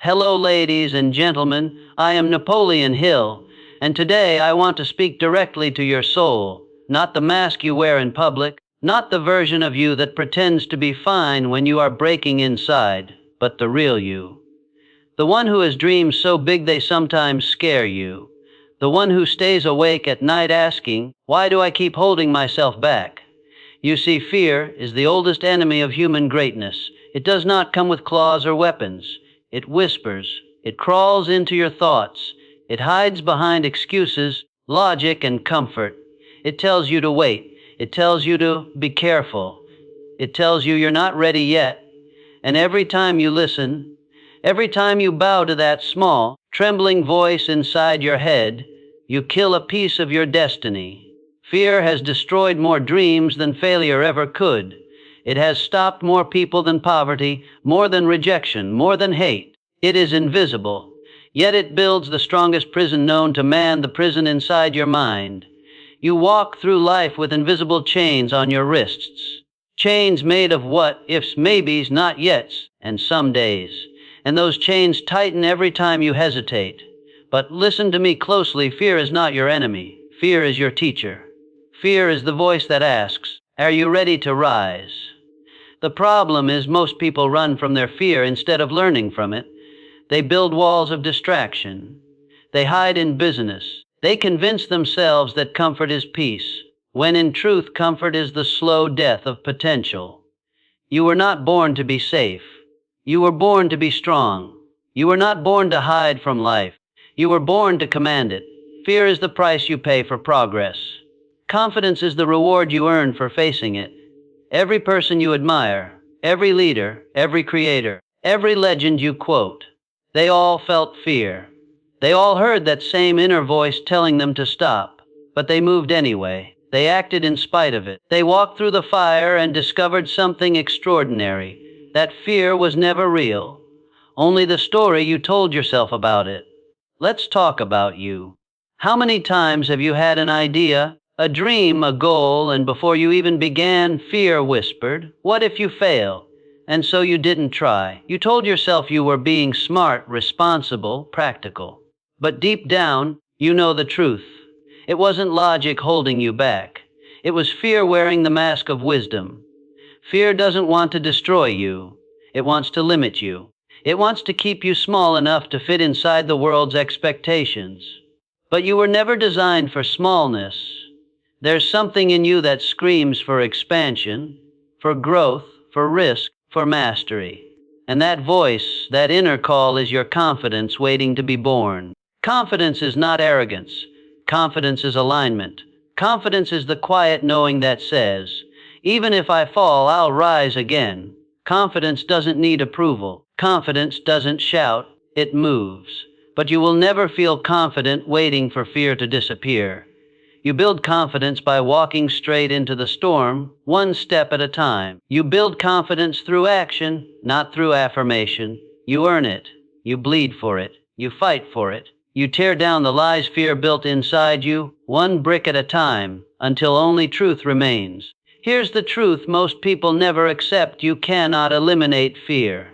Hello, ladies and gentlemen. I am Napoleon Hill, and today I want to speak directly to your soul, not the mask you wear in public, not the version of you that pretends to be fine when you are breaking inside, but the real you. The one who has dreams so big they sometimes scare you. The one who stays awake at night asking, "Why do I keep holding myself back?" You see, fear is the oldest enemy of human greatness. It does not come with claws or weapons. It whispers. It crawls into your thoughts. It hides behind excuses, logic, and comfort. It tells you to wait. It tells you to be careful. It tells you you're not ready yet. And every time you listen, every time you bow to that small, trembling voice inside your head, you kill a piece of your destiny. Fear has destroyed more dreams than failure ever could. It has stopped more people than poverty, more than rejection, more than hate. It is invisible, yet it builds the strongest prison known to man, the prison inside your mind. You walk through life with invisible chains on your wrists. Chains made of what ifs, maybes, not yets, and some days. And those chains tighten every time you hesitate. But listen to me closely, fear is not your enemy. Fear is your teacher. Fear is the voice that asks, "Are you ready to rise?" The problem is most people run from their fear instead of learning from it. They build walls of distraction. They hide in business. They convince themselves that comfort is peace, when in truth comfort is the slow death of potential. You were not born to be safe. You were born to be strong. You were not born to hide from life. You were born to command it. Fear is the price you pay for progress. Confidence is the reward you earn for facing it. Every person you admire, every leader, every creator, every legend you quote, they all felt fear. They all heard that same inner voice telling them to stop, but they moved anyway. They acted in spite of it. They walked through the fire and discovered something extraordinary. That fear was never real, only the story you told yourself about it. Let's talk about you. How many times have you had an idea, a dream, a goal, and before you even began, fear whispered, "What if you fail?" And so you didn't try. You told yourself you were being smart, responsible, practical. But deep down, you know the truth. It wasn't logic holding you back. It was fear wearing the mask of wisdom. Fear doesn't want to destroy you. It wants to limit you. It wants to keep you small enough to fit inside the world's expectations. But you were never designed for smallness. There's something in you that screams for expansion, for growth, for risk, for mastery. And that voice, that inner call, is your confidence waiting to be born. Confidence is not arrogance. Confidence is alignment. Confidence is the quiet knowing that says, "Even if I fall, I'll rise again." Confidence doesn't need approval. Confidence doesn't shout, it moves. But you will never feel confident waiting for fear to disappear. You build confidence by walking straight into the storm, one step at a time. You build confidence through action, not through affirmation. You earn it. You bleed for it. You fight for it. You tear down the lies fear built inside you, one brick at a time, until only truth remains. Here's the truth most people never accept: you cannot eliminate fear.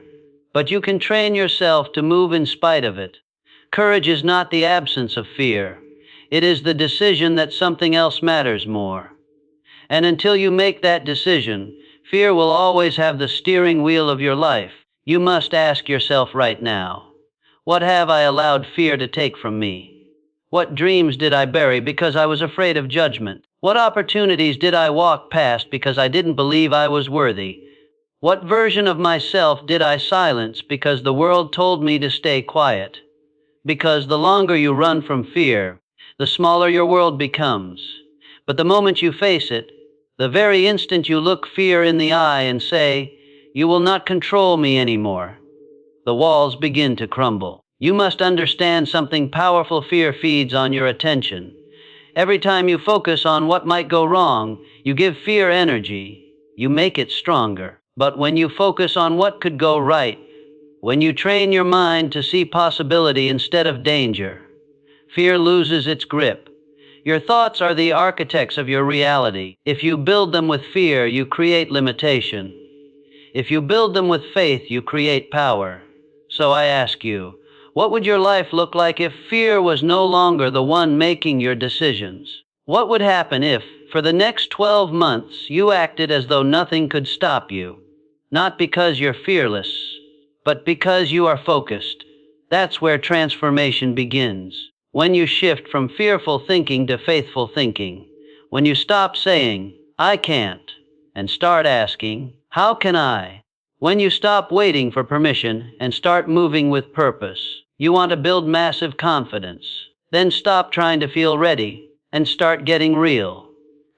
But you can train yourself to move in spite of it. Courage is not the absence of fear. It is the decision that something else matters more. And until you make that decision, fear will always have the steering wheel of your life. You must ask yourself right now, what have I allowed fear to take from me? What dreams did I bury because I was afraid of judgment? What opportunities did I walk past because I didn't believe I was worthy? What version of myself did I silence because the world told me to stay quiet? Because the longer you run from fear, the smaller your world becomes. But the moment you face it, the very instant you look fear in the eye and say, "You will not control me anymore," the walls begin to crumble. You must understand something powerful: fear feeds on your attention. Every time you focus on what might go wrong, you give fear energy. You make it stronger. But when you focus on what could go right, when you train your mind to see possibility instead of danger, fear loses its grip. Your thoughts are the architects of your reality. If you build them with fear, you create limitation. If you build them with faith, you create power. So I ask you, what would your life look like if fear was no longer the one making your decisions? What would happen if, for the next 12 months, you acted as though nothing could stop you? Not because you're fearless, but because you are focused. That's where transformation begins. When you shift from fearful thinking to faithful thinking. When you stop saying, I can't, and start asking, how can I? When you stop waiting for permission and start moving with purpose. You want to build massive confidence. Then stop trying to feel ready and start getting real.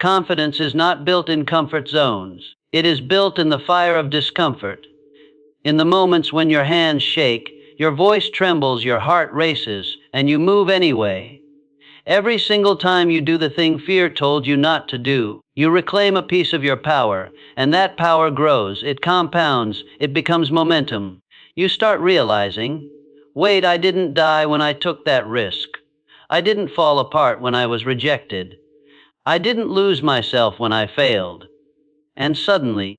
Confidence is not built in comfort zones. It is built in the fire of discomfort. In the moments when your hands shake, your voice trembles, your heart races, and you move anyway. Every single time you do the thing fear told you not to do, you reclaim a piece of your power, and that power grows, it compounds, it becomes momentum. You start realizing, wait, I didn't die when I took that risk. I didn't fall apart when I was rejected. I didn't lose myself when I failed. And suddenly,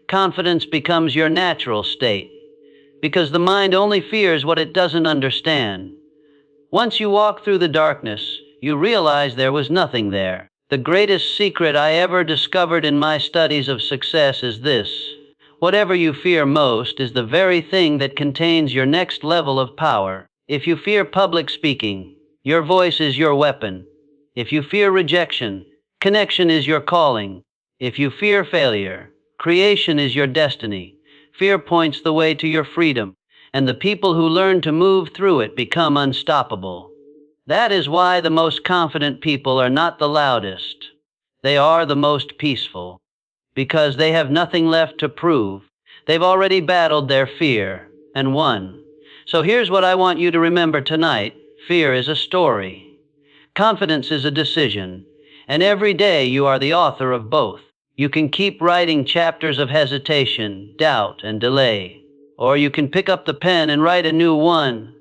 confidence becomes your natural state, because the mind only fears what it doesn't understand. Once you walk through the darkness, you realize there was nothing there. The greatest secret I ever discovered in my studies of success is this: whatever you fear most is the very thing that contains your next level of power. If you fear public speaking, your voice is your weapon. If you fear rejection, connection is your calling. If you fear failure, creation is your destiny. Fear points the way to your freedom, and the people who learn to move through it become unstoppable. That is why the most confident people are not the loudest. They are the most peaceful, because they have nothing left to prove. They've already battled their fear and won. So here's what I want you to remember tonight. Fear is a story. Confidence is a decision, and every day you are the author of both. You can keep writing chapters of hesitation, doubt, and delay, or you can pick up the pen and write a new one.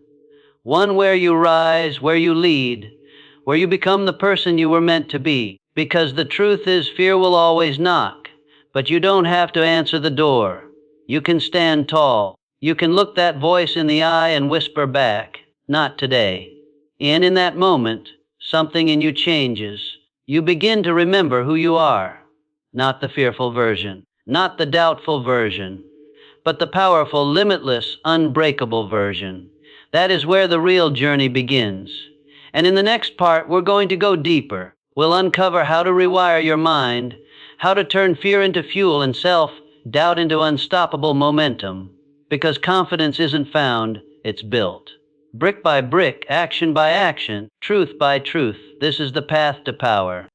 One where you rise, where you lead, where you become the person you were meant to be. Because the truth is, fear will always knock, but you don't have to answer the door. You can stand tall. You can look that voice in the eye and whisper back, not today. And in that moment, something in you changes. You begin to remember who you are. Not the fearful version, not the doubtful version, but the powerful, limitless, unbreakable version. That is where the real journey begins. And in the next part, we're going to go deeper. We'll uncover how to rewire your mind, how to turn fear into fuel and self-doubt into unstoppable momentum. Because confidence isn't found, it's built. Brick by brick, action by action, truth by truth. This is the path to power.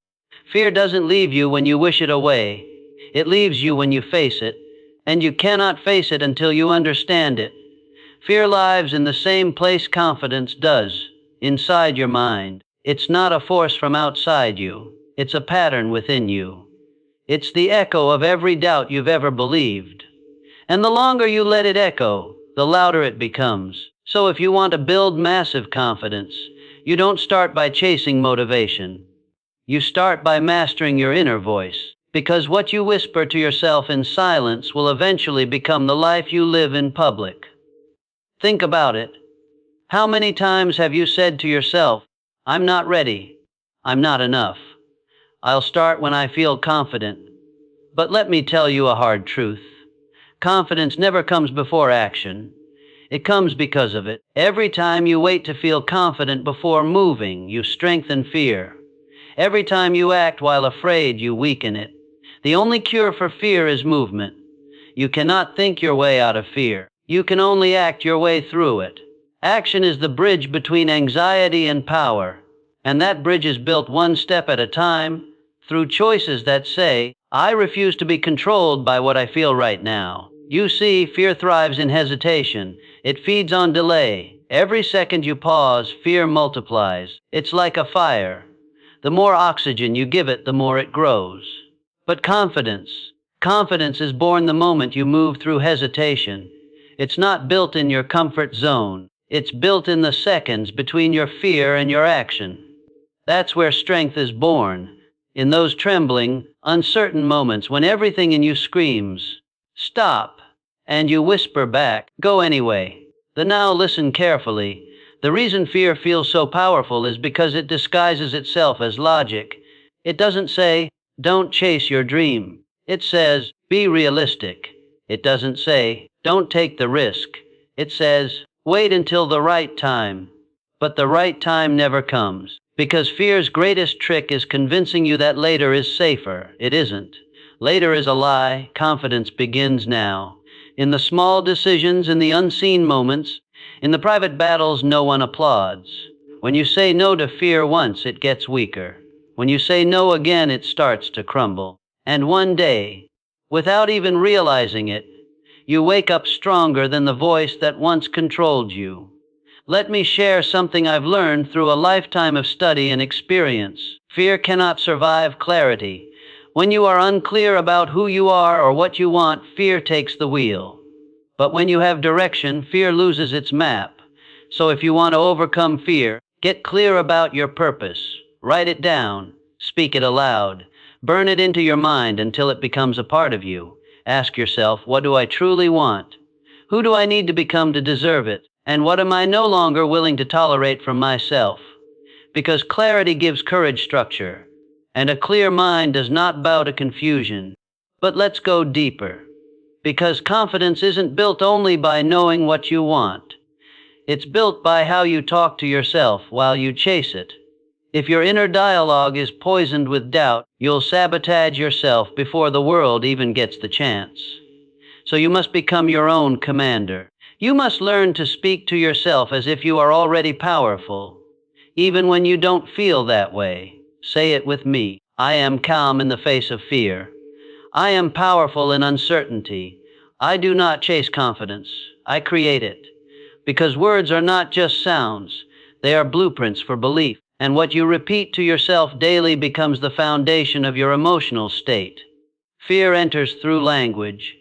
Fear doesn't leave you when you wish it away. It leaves you when you face it, and you cannot face it until you understand it. Fear lives in the same place confidence does, inside your mind. It's not a force from outside you. It's a pattern within you. It's the echo of every doubt you've ever believed. And the longer you let it echo, the louder it becomes. So if you want to build massive confidence, you don't start by chasing motivation. You start by mastering your inner voice, because what you whisper to yourself in silence will eventually become the life you live in public. Think about it. How many times have you said to yourself, I'm not ready, I'm not enough, I'll start when I feel confident? But let me tell you a hard truth. Confidence never comes before action. It comes because of it. Every time you wait to feel confident before moving, you strengthen fear. Every time you act while afraid, you weaken it. The only cure for fear is movement. You cannot think your way out of fear. You can only act your way through it. Action is the bridge between anxiety and power, and that bridge is built one step at a time, through choices that say, I refuse to be controlled by what I feel right now. You see, fear thrives in hesitation. It feeds on delay. Every second you pause, fear multiplies. It's like a fire. The more oxygen you give it, the more it grows. But confidence is born the moment you move through hesitation. It's not built in your comfort zone. It's built in the seconds between your fear and your action. That's where strength is born, in those trembling, uncertain moments when everything in you screams, stop, and you whisper back, go anyway. Now listen carefully. The reason fear feels so powerful is because it disguises itself as logic. It doesn't say, don't chase your dream. It says, be realistic. It doesn't say, don't take the risk. It says, wait until the right time. But the right time never comes, because fear's greatest trick is convincing you that later is safer. It isn't. Later is a lie. Confidence begins now. In the small decisions, in the unseen moments, in the private battles no one applauds. When you say no to fear once, it gets weaker. When you say no again, it starts to crumble. And one day, without even realizing it, you wake up stronger than the voice that once controlled you. Let me share something I've learned through a lifetime of study and experience. Fear cannot survive clarity. When you are unclear about who you are or what you want, fear takes the wheel. But when you have direction, fear loses its map. So if you want to overcome fear, get clear about your purpose. Write it down. Speak it aloud. Burn it into your mind until it becomes a part of you. Ask yourself, what do I truly want? Who do I need to become to deserve it? And what am I no longer willing to tolerate from myself? Because clarity gives courage structure, and a clear mind does not bow to confusion. But let's go deeper. Because confidence isn't built only by knowing what you want. It's built by how you talk to yourself while you chase it. If your inner dialogue is poisoned with doubt, you'll sabotage yourself before the world even gets the chance. So you must become your own commander. You must learn to speak to yourself as if you are already powerful. Even when you don't feel that way, say it with me. I am calm in the face of fear. I am powerful in uncertainty. I do not chase confidence. I create it. Because words are not just sounds. They are blueprints for belief. And what you repeat to yourself daily becomes the foundation of your emotional state. Fear enters through language.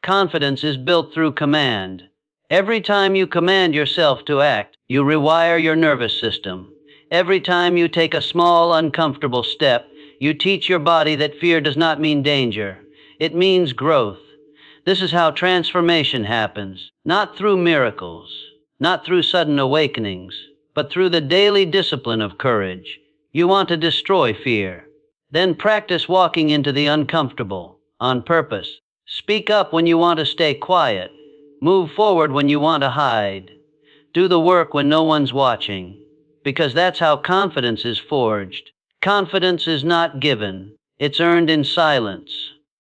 Confidence is built through command. Every time you command yourself to act, you rewire your nervous system. Every time you take a small, uncomfortable step, you teach your body that fear does not mean danger. It means growth. This is how transformation happens, not through miracles, not through sudden awakenings, but through the daily discipline of courage. You want to destroy fear. Then practice walking into the uncomfortable, on purpose. Speak up when you want to stay quiet. Move forward when you want to hide. Do the work when no one's watching. Because that's how confidence is forged. Confidence is not given. It's earned in silence.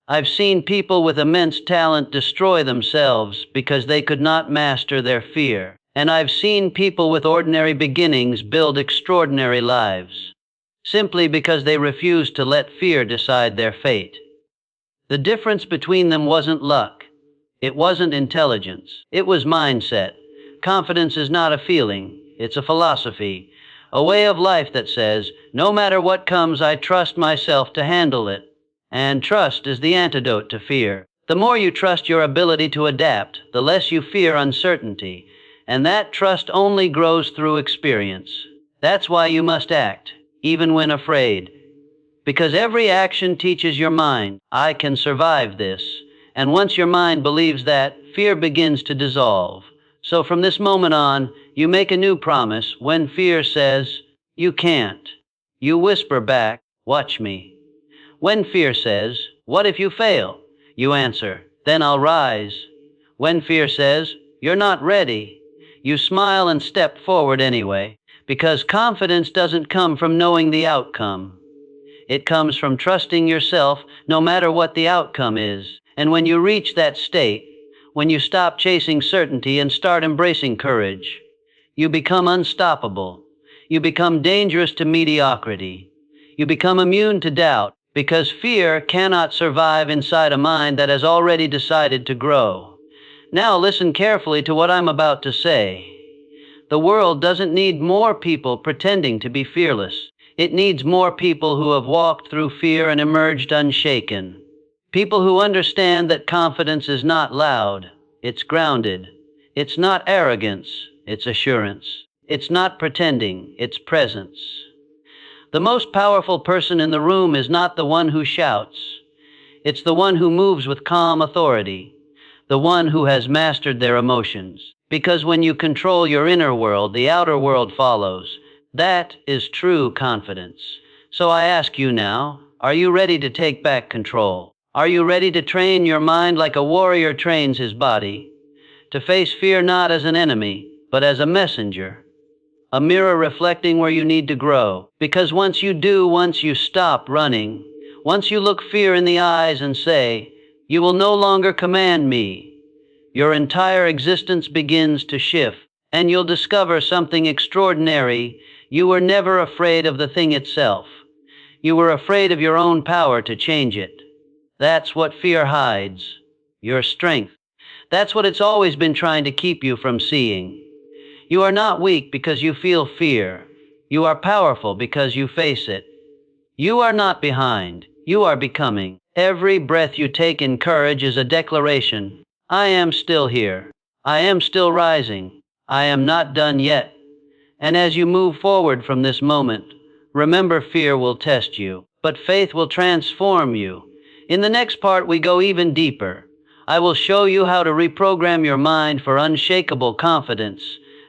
I've seen people with immense talent destroy themselves because they could not master their fear. And I've seen people with ordinary beginnings build extraordinary lives, simply because they refused to let fear decide their fate. The difference between them wasn't luck. It wasn't intelligence. It was mindset. Confidence is not a feeling. It's a philosophy, a way of life that says, no matter what comes, I trust myself to handle it. And trust is the antidote to fear. The more you trust your ability to adapt, the less you fear uncertainty. And that trust only grows through experience. That's why you must act, even when afraid. Because every action teaches your mind, I can survive this. And once your mind believes that, fear begins to dissolve. So from this moment on, you make a new promise. When fear says, you can't, you whisper back, watch me. When fear says, what if you fail? You answer, then I'll rise. When fear says, you're not ready, you smile and step forward anyway, because confidence doesn't come from knowing the outcome. It comes from trusting yourself no matter what the outcome is. And when you reach that state, when you stop chasing certainty and start embracing courage, you become unstoppable. You become dangerous to mediocrity. You become immune to doubt, because fear cannot survive inside a mind that has already decided to grow. Now listen carefully to what I'm about to say. The world doesn't need more people pretending to be fearless. It needs more people who have walked through fear and emerged unshaken. People who understand that confidence is not loud, it's grounded. It's not arrogance, it's assurance. It's not pretending, it's presence. The most powerful person in the room is not the one who shouts. It's the one who moves with calm authority. The one who has mastered their emotions. Because when you control your inner world, the outer world follows. That is true confidence. So I ask you now, are you ready to take back control? Are you ready to train your mind like a warrior trains his body? To face fear not as an enemy, but as a messenger. A mirror reflecting where you need to grow. Because once you do, once you stop running, once you look fear in the eyes and say, "You will no longer command me," your entire existence begins to shift, and you'll discover something extraordinary. You were never afraid of the thing itself. You were afraid of your own power to change it. That's what fear hides, your strength. That's what it's always been trying to keep you from seeing. You are not weak because you feel fear. You are powerful because you face it. You are not behind. You are becoming. Every breath you take in courage is a declaration. I am still here. I am still rising. I am not done yet. And as you move forward from this moment, remember fear will test you, but faith will transform you. In the next part, we go even deeper. I will show you how to reprogram your mind for unshakable confidence,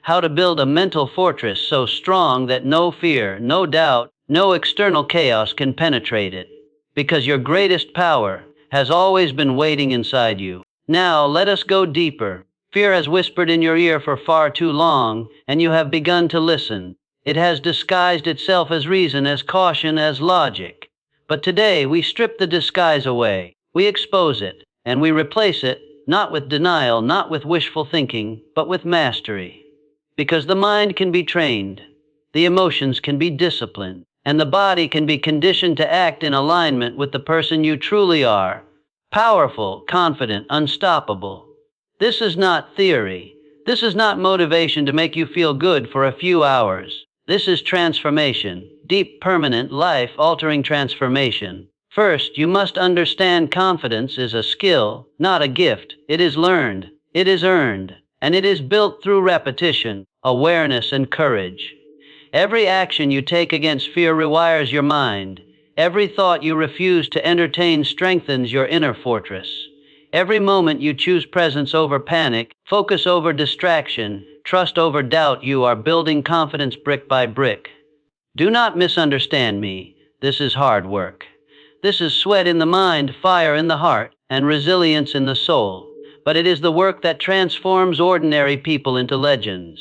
how to build a mental fortress so strong that no fear, no doubt, no external chaos can penetrate it. Because your greatest power has always been waiting inside you. Now, let us go deeper. Fear has whispered in your ear for far too long, and you have begun to listen. It has disguised itself as reason, as caution, as logic. But today, we strip the disguise away. We expose it, and we replace it, not with denial, not with wishful thinking, but with mastery. Because the mind can be trained, the emotions can be disciplined, and the body can be conditioned to act in alignment with the person you truly are. Powerful, confident, unstoppable. This is not theory. This is not motivation to make you feel good for a few hours. This is transformation, deep, permanent, life-altering transformation. First, you must understand confidence is a skill, not a gift. It is learned, it is earned, and it is built through repetition, awareness, and courage. Every action you take against fear rewires your mind. Every thought you refuse to entertain strengthens your inner fortress. Every moment you choose presence over panic, focus over distraction, trust over doubt, you are building confidence brick by brick. Do not misunderstand me. This is hard work. This is sweat in the mind, fire in the heart, and resilience in the soul. But it is the work that transforms ordinary people into legends.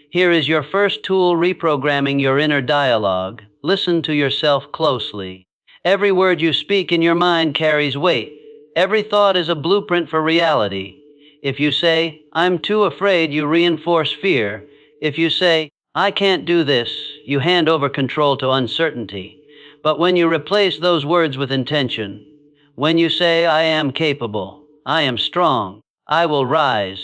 Here is your first tool, reprogramming your inner dialogue. Listen to yourself closely. Every word you speak in your mind carries weight. Every thought is a blueprint for reality. If you say, "I'm too afraid," you reinforce fear. If you say, "I can't do this," you hand over control to uncertainty. But when you replace those words with intention, when you say, "I am capable, I am strong, I will rise,"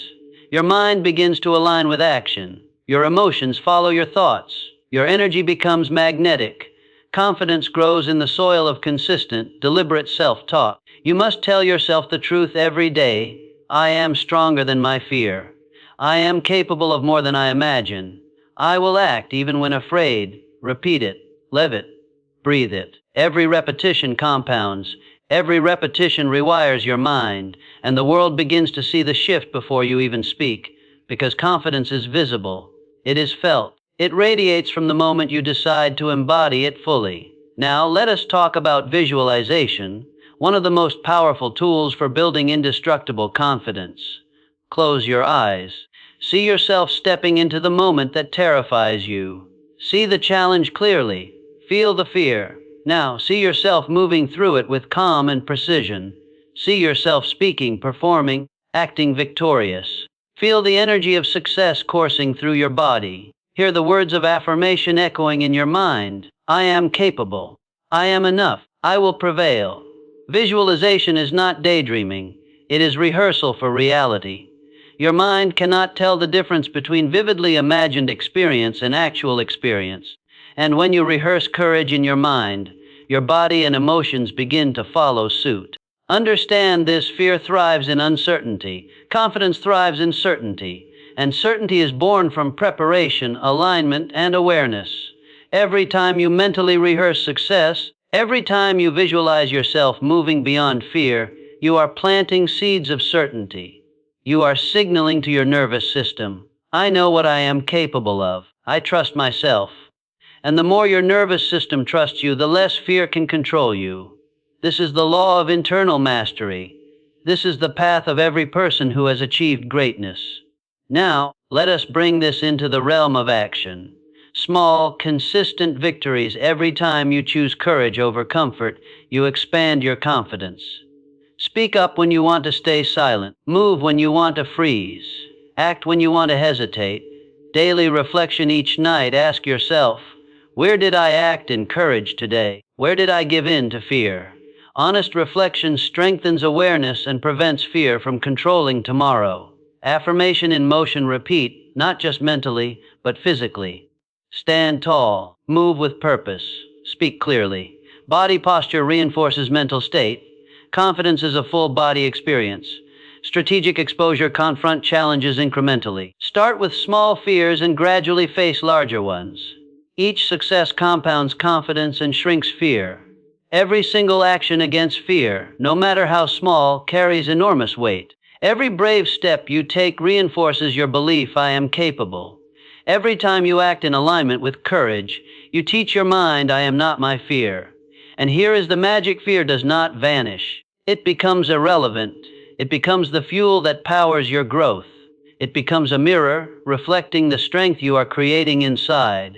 your mind begins to align with action. Your emotions follow your thoughts. Your energy becomes magnetic. Confidence grows in the soil of consistent, deliberate self-talk. You must tell yourself the truth every day. I am stronger than my fear. I am capable of more than I imagine. I will act even when afraid. Repeat it, live it, breathe it. Every repetition compounds. Every repetition rewires your mind, and the world begins to see the shift before you even speak, because confidence is visible. It is felt. It radiates from the moment you decide to embody it fully. Now, let us talk about visualization, one of the most powerful tools for building indestructible confidence. Close your eyes. See yourself stepping into the moment that terrifies you. See the challenge clearly. Feel the fear. Now, see yourself moving through it with calm and precision. See yourself speaking, performing, acting victorious. Feel the energy of success coursing through your body. Hear the words of affirmation echoing in your mind. I am capable. I am enough. I will prevail. Visualization is not daydreaming. It is rehearsal for reality. Your mind cannot tell the difference between vividly imagined experience and actual experience. And when you rehearse courage in your mind, your body and emotions begin to follow suit. Understand this: fear thrives in uncertainty. Confidence thrives in certainty. And certainty is born from preparation, alignment, and awareness. Every time you mentally rehearse success, every time you visualize yourself moving beyond fear, you are planting seeds of certainty. You are signaling to your nervous system, I know what I am capable of. I trust myself. And the more your nervous system trusts you, the less fear can control you. This is the law of internal mastery. This is the path of every person who has achieved greatness. Now, let us bring this into the realm of action. Small, consistent victories. Every time you choose courage over comfort, you expand your confidence. Speak up when you want to stay silent. Move when you want to freeze. Act when you want to hesitate. Daily reflection each night. Ask yourself, where did I act in courage today? Where did I give in to fear? Honest reflection strengthens awareness and prevents fear from controlling tomorrow. Affirmation in motion. Repeat, not just mentally, but physically. Stand tall. Move with purpose. Speak clearly. Body posture reinforces mental state. Confidence is a full body experience. Strategic exposure. Confront challenges incrementally. Start with small fears and gradually face larger ones. Each success compounds confidence and shrinks fear. Every single action against fear, no matter how small, carries enormous weight. Every brave step you take reinforces your belief, I am capable. Every time you act in alignment with courage, you teach your mind, I am not my fear. And here is the magic: fear does not vanish. It becomes irrelevant. It becomes the fuel that powers your growth. It becomes a mirror, reflecting the strength you are creating inside.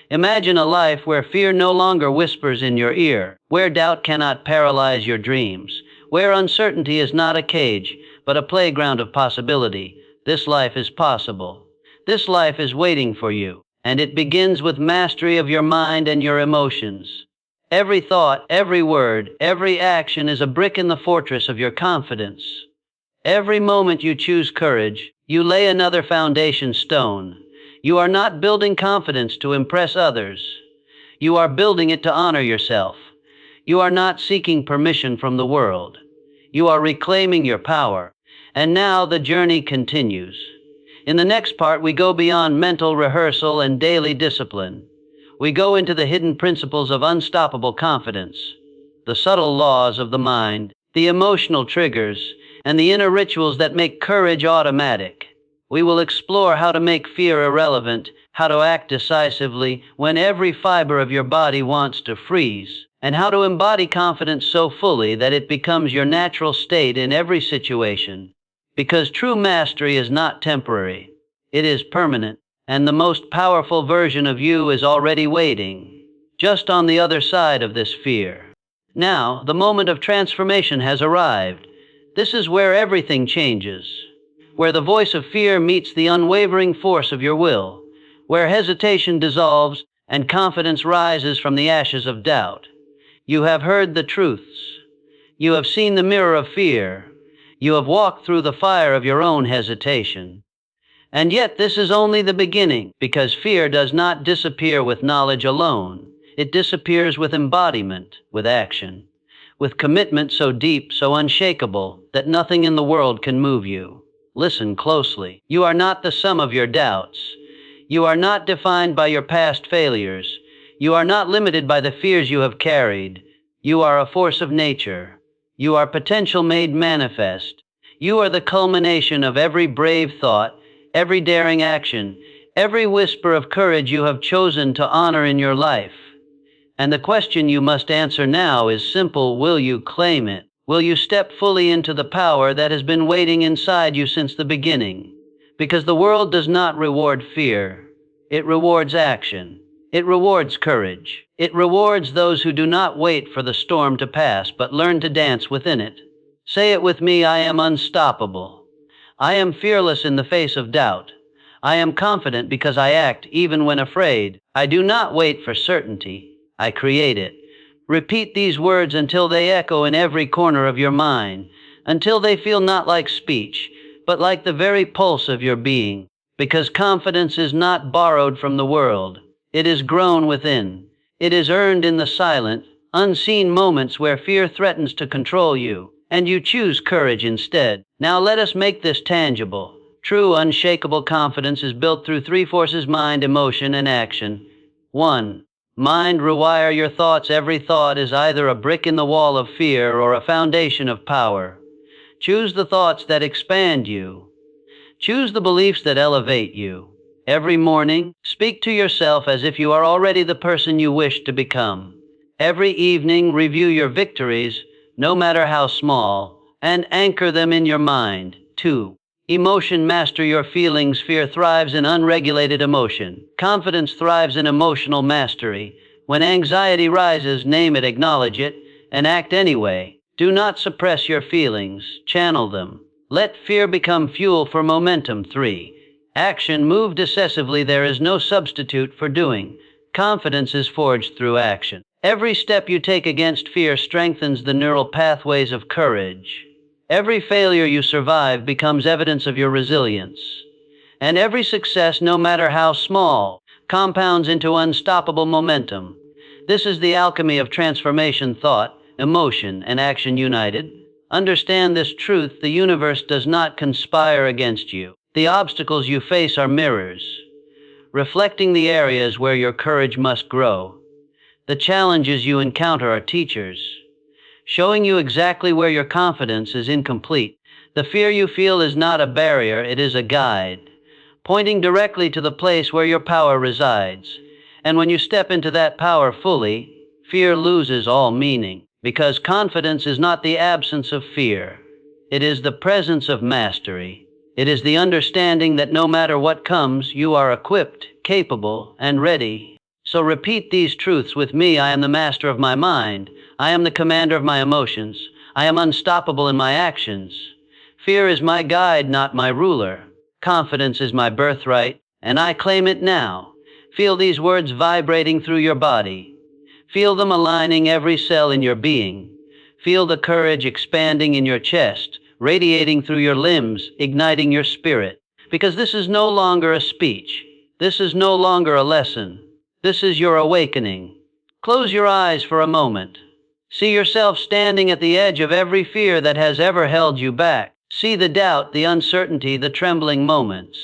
Imagine a life where fear no longer whispers in your ear, where doubt cannot paralyze your dreams, where uncertainty is not a cage, but a playground of possibility. This life is possible. This life is waiting for you, and it begins with mastery of your mind and your emotions. Every thought, every word, every action is a brick in the fortress of your confidence. Every moment you choose courage, you lay another foundation stone. You are not building confidence to impress others. You are building it to honor yourself. You are not seeking permission from the world. You are reclaiming your power. And now the journey continues. In the next part, we go beyond mental rehearsal and daily discipline. We go into the hidden principles of unstoppable confidence, the subtle laws of the mind, the emotional triggers, and the inner rituals that make courage automatic. We will explore how to make fear irrelevant, how to act decisively when every fiber of your body wants to freeze, and how to embody confidence so fully that it becomes your natural state in every situation. Because true mastery is not temporary, it is permanent, and the most powerful version of you is already waiting, just on the other side of this fear. Now, the moment of transformation has arrived. This is where everything changes. Where the voice of fear meets the unwavering force of your will, where hesitation dissolves and confidence rises from the ashes of doubt. You have heard the truths. You have seen the mirror of fear. You have walked through the fire of your own hesitation. And yet this is only the beginning, because fear does not disappear with knowledge alone. It disappears with embodiment, with action, with commitment so deep, so unshakable, that nothing in the world can move you. Listen closely. You are not the sum of your doubts. You are not defined by your past failures. You are not limited by the fears you have carried. You are a force of nature. You are potential made manifest. You are the culmination of every brave thought, every daring action, every whisper of courage you have chosen to honor in your life. And the question you must answer now is simple: will you claim it? Will you step fully into the power that has been waiting inside you since the beginning? Because the world does not reward fear. It rewards action. It rewards courage. It rewards those who do not wait for the storm to pass, but learn to dance within it. Say it with me: I am unstoppable. I am fearless in the face of doubt. I am confident because I act even when afraid. I do not wait for certainty. I create it. Repeat these words until they echo in every corner of your mind, until they feel not like speech, but like the very pulse of your being. Because confidence is not borrowed from the world. It is grown within. It is earned in the silent, unseen moments where fear threatens to control you, and you choose courage instead. Now let us make this tangible. True, unshakable confidence is built through three forces: mind, emotion, and action. 1. Mind. Rewire your thoughts. Every thought is either a brick in the wall of fear or a foundation of power. Choose the thoughts that expand you, Choose the beliefs that elevate you. Every morning, speak to yourself as if you are already the person you wish to become. Every evening, review your victories, no matter how small, and anchor them in your mind. 2. Emotion master your feelings. Fear thrives in unregulated emotion. Confidence thrives in emotional mastery. When anxiety rises, name it, acknowledge it, and act anyway. Do not suppress your feelings, channel them. Let fear become fuel for momentum. 3. Action. Move decisively. There is no substitute for doing. Confidence is forged through action. Every step you take against fear strengthens the neural pathways of courage. Every failure you survive becomes evidence of your resilience. And every success, no matter how small, compounds into unstoppable momentum. This is the alchemy of transformation: thought, emotion, and action united. Understand this truth: the universe does not conspire against you. The obstacles you face are mirrors, reflecting the areas where your courage must grow. The challenges you encounter are teachers, showing you exactly where your confidence is incomplete. The fear you feel is not a barrier, it is a guide, pointing directly to the place where your power resides. And when you step into that power fully, fear loses all meaning, because confidence is not the absence of fear. It is the presence of mastery. It is the understanding that no matter what comes, you are equipped, capable, and ready. So repeat these truths with me: I am the master of my mind. I am the commander of my emotions. I am unstoppable in my actions. Fear is my guide, not my ruler. Confidence is my birthright, and I claim it now. Feel these words vibrating through your body. Feel them aligning every cell in your being. Feel the courage expanding in your chest, radiating through your limbs, igniting your spirit. Because this is no longer a speech. This is no longer a lesson. This is your awakening. Close your eyes for a moment. See yourself standing at the edge of every fear that has ever held you back. See the doubt, the uncertainty, the trembling moments.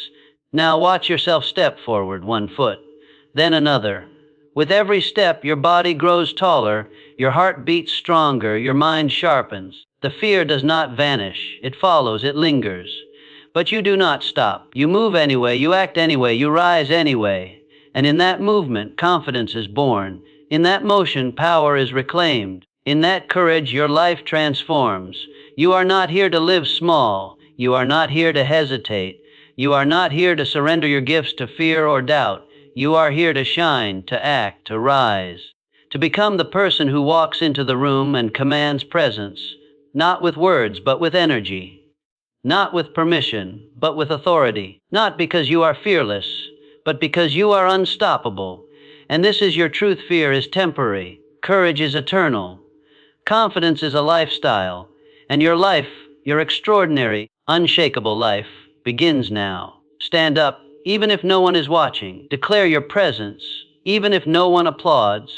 Now watch yourself step forward 1 foot, then another. With every step, your body grows taller, your heart beats stronger, your mind sharpens. The fear does not vanish. It follows, it lingers. But you do not stop. You move anyway, you act anyway, you rise anyway. And in that movement, confidence is born. In that motion, power is reclaimed. In that courage, your life transforms. You are not here to live small. You are not here to hesitate. You are not here to surrender your gifts to fear or doubt. You are here to shine, to act, to rise, to become the person who walks into the room and commands presence, not with words, but with energy. Not with permission, but with authority. Not because you are fearless, but because you are unstoppable. And this is your truth: fear is temporary, courage is eternal. Confidence is a lifestyle, and your life, your extraordinary, unshakable life, begins now. Stand up, even if no one is watching. Declare your presence, even if no one applauds.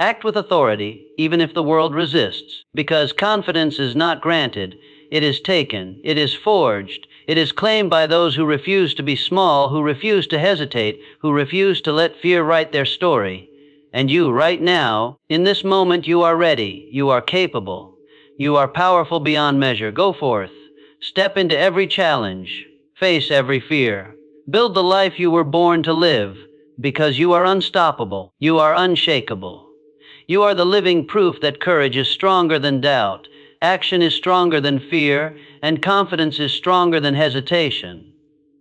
Act with authority, even if the world resists. Because confidence is not granted, it is taken, it is forged. It is claimed by those who refuse to be small, who refuse to hesitate, who refuse to let fear write their story. And you, right now, in this moment, you are ready. You are capable. You are powerful beyond measure. Go forth. Step into every challenge. Face every fear. Build the life you were born to live, because you are unstoppable. You are unshakable. You are the living proof that courage is stronger than doubt. Action is stronger than fear, and confidence is stronger than hesitation.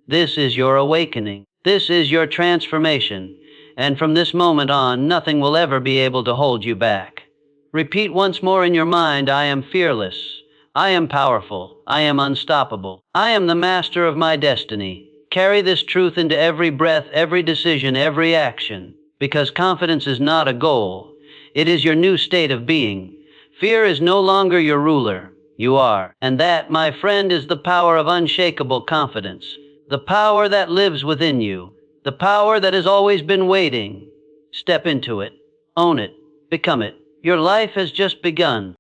This is your awakening. This is your transformation. And from this moment on, nothing will ever be able to hold you back. Repeat once more in your mind: I am fearless. I am powerful. I am unstoppable. I am the master of my destiny. Carry this truth into every breath, every decision, every action. Because confidence is not a goal. It is your new state of being. Fear is no longer your ruler. You are. And that, my friend, is the power of unshakable confidence. The power that lives within you. The power that has always been waiting. Step into it. Own it. Become it. Your life has just begun.